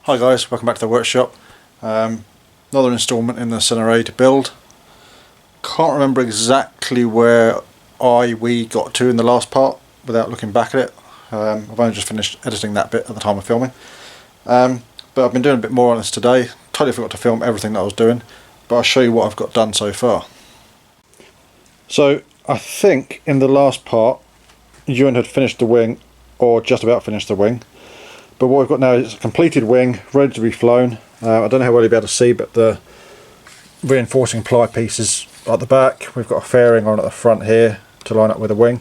Hi guys, welcome back to the workshop. Another instalment in the Serenade build. Can't remember exactly where we got to in the last part without looking back at it. I've only just finished editing that bit at the time of filming. But I've been doing a bit more on this today. Totally forgot to film everything that I was doing, but I'll show you what I've got done so far. So I think in the last part Ewan had finished the wing, or just about finished the wing. But what we've got now is a completed wing, ready to be flown. I don't know how well you'll be able to see, but the reinforcing ply pieces at the back. We've got a fairing on at the front here to line up with the wing.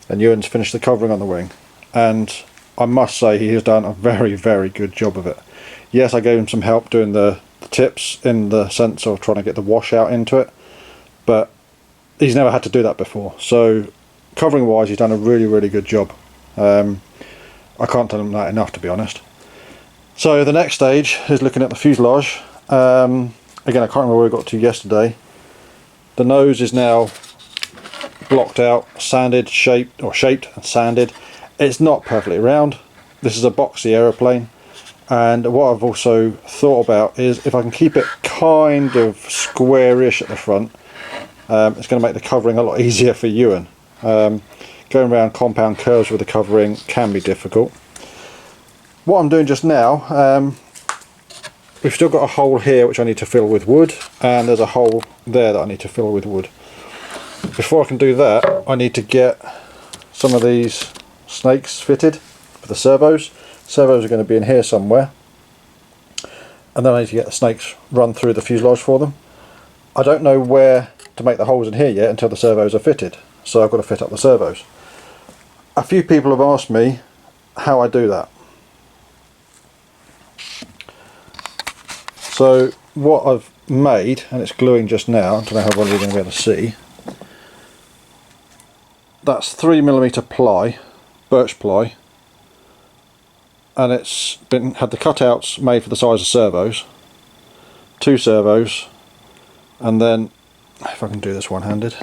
And Ewan's finished the covering on the wing. And I must say he has done a very, very good job of it. Yes, I gave him some help doing the tips in the sense of trying to get the washout into it. But he's never had to do that before. So covering wise, he's done a really, really good job. I can't tell him that enough, to be honest. So the next stage is looking at the fuselage. Again, I can't remember where we got to yesterday. The nose is now blocked out, sanded, shaped and sanded. It's not perfectly round. This is a boxy aeroplane, and what I've also thought about is if I can keep it kind of squarish at the front, it's going to make the covering a lot easier for Ewan. Going around compound curves with the covering can be difficult. What I'm doing just now, we've still got a hole here which I need to fill with wood, and there's a hole there that I need to fill with wood. Before I can do that, I need to get some of these snakes fitted for the servos. Servos are going to be in here somewhere, and then I need to get the snakes run through the fuselage for them. I don't know where to make the holes in here yet until the servos are fitted, so I've got to fit up the servos. A few people have asked me how I do that. So what I've made, and it's gluing just now, I don't know how well you're going to be able to see, that's 3mm ply, birch ply, and it's had the cutouts made for the size of servos, 2 servos, and then, if I can do this one-handed,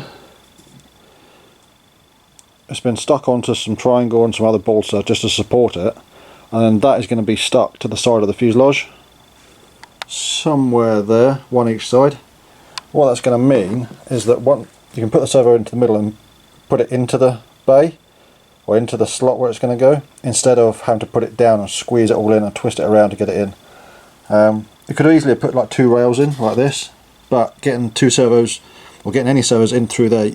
it's been stuck onto some triangle and some other balsa just to support it, and then that is going to be stuck to the side of the fuselage somewhere there, one each side. What that's going to mean is that you can put the servo into the middle and put it into the bay or into the slot where it's going to go, instead of having to put it down and squeeze it all in and twist it around to get it in. You could easily put like 2 rails in like this, but getting 2 servos or getting any servos in through there,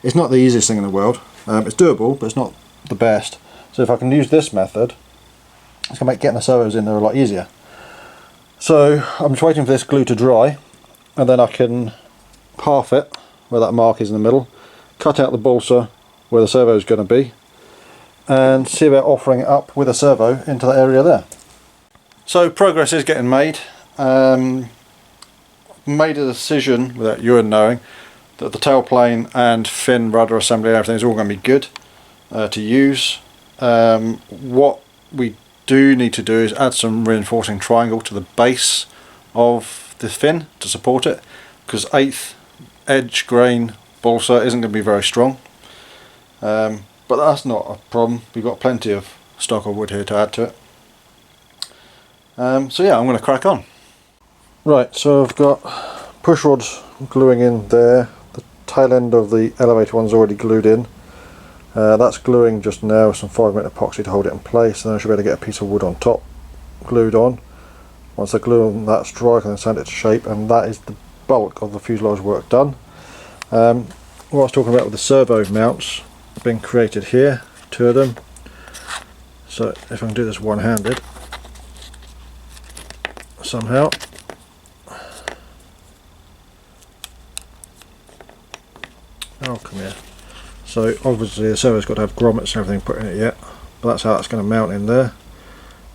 it's not the easiest thing in the world. It's doable, but it's not the best. So if I can use this method, it's going to make getting the servos in there a lot easier. So I'm just waiting for this glue to dry, and then I can half it where that mark is in the middle, cut out the balsa where the servo is going to be, and see about offering it up with a servo into that area there. So progress is getting made. Made a decision without Ewan knowing that the tailplane and fin rudder assembly and everything is all going to be good to use. What we do need to do is add some reinforcing triangle to the base of the fin to support it, because 1/8 edge grain balsa isn't going to be very strong. But that's not a problem. We've got plenty of stock of wood here to add to it. So yeah, I'm going to crack on. Right, so I've got push rods gluing in there. The tail end of the elevator one's already glued in. That's gluing just now with some 5mm epoxy to hold it in place, and then I should be able to get a piece of wood on top glued on. Once the glue on that's dry, I can then sand it to shape, and that is the bulk of the fuselage work done. What I was talking about with the servo mounts being created here, 2 of them. So if I can do this one-handed somehow. Oh, come here. So obviously the servo's got to have grommets and everything put in it yet, but that's how that's going to mount in there.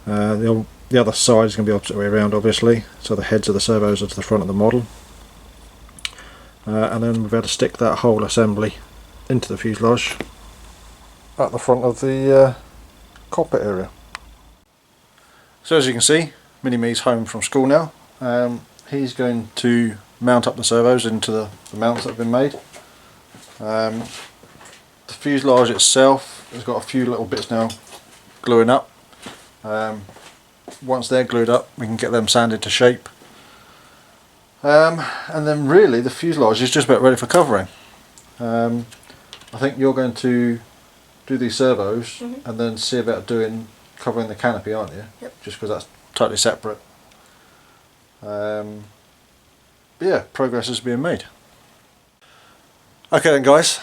The other side is going to be opposite way around, obviously, so the heads of the servos are to the front of the model. And then we've got to stick that whole assembly into the fuselage at the front of the cockpit area. So as you can see, Mini-Me's home from school now. He's going to mount up the servos into the mounts that have been made. The fuselage itself has got a few little bits now gluing up. once they're glued up we can get them sanded to shape. And then really the fuselage is just about ready for covering. I think you're going to do these servos and then see about covering the canopy, aren't you? Yep. Just because that's totally separate. But yeah, progress is being made. Okay then guys,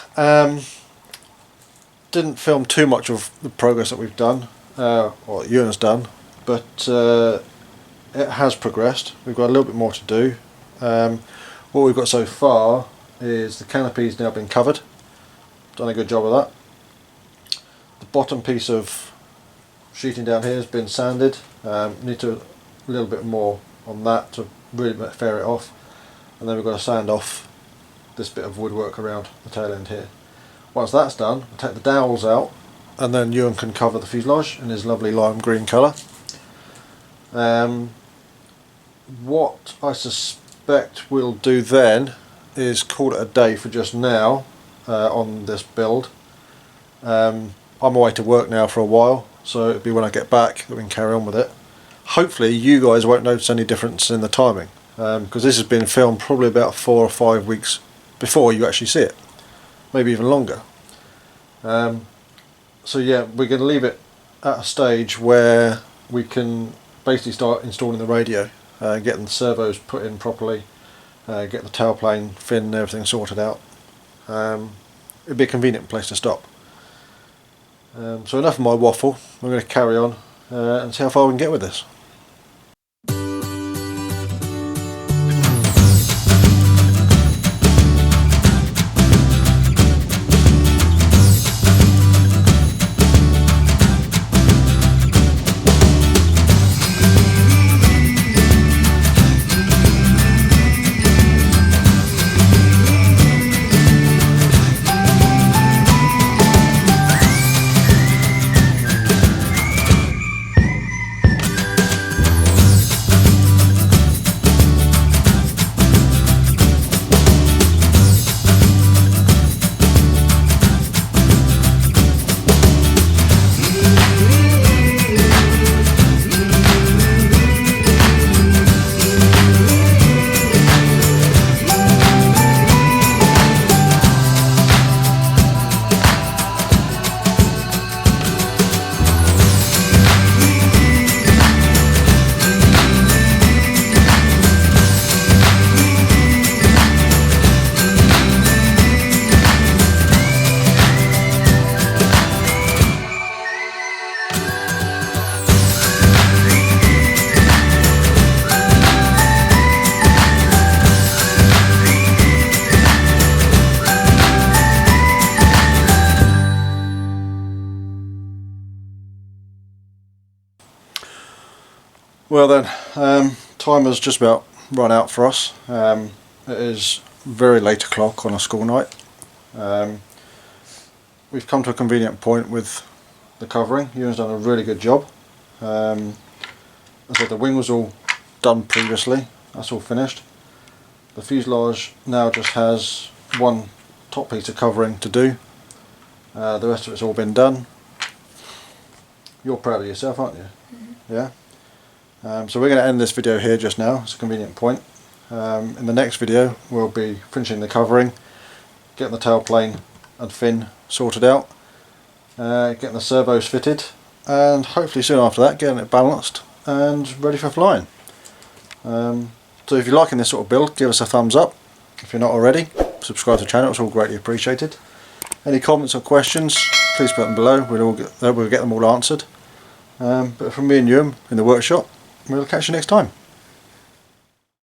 didn't film too much of the progress that we've done, or Ewan's done, but it has progressed. We've got a little bit more to do. What we've got so far is the canopy's now been covered. Done a good job of that. The bottom piece of sheeting down here has been sanded. Need to a little bit more on that to really fair it off, and then we've got to sand off this bit of woodwork around the tail end here. Once that's done, I'll take the dowels out and then Ewan can cover the fuselage in his lovely lime green colour. What I suspect we'll do then is call it a day for just now on this build. I'm away to work now for a while, so it'll be when I get back that we can carry on with it. Hopefully you guys won't notice any difference in the timing, because this has been filmed probably about 4 or 5 weeks before you actually see it, maybe even longer. So yeah, we're going to leave it at a stage where we can basically start installing the radio, getting the servos put in properly, get the tailplane fin and everything sorted out. It'd be a convenient place to stop. So enough of my waffle. I'm going to carry on and see how far we can get with this. Well then, time has just about run out for us. It is very late o'clock on a school night. We've come to a convenient point with the covering. Ewan's done a really good job. As I said, the wing was all done previously, that's all finished. The fuselage now just has one top piece of covering to do. The rest of it's all been done. You're proud of yourself, aren't you? Mm-hmm. Yeah? So we're going to end this video here just now. It's a convenient point. In the next video we'll be finishing the covering, getting the tailplane and fin sorted out, getting the servos fitted, and hopefully soon after that getting it balanced and ready for flying. So if you're liking this sort of build, give us a thumbs up. If you're not already, subscribe to the channel, it's all greatly appreciated. Any comments or questions, please put them below, we'll get them all answered. But from me and Ewan in the workshop, we'll catch you next time.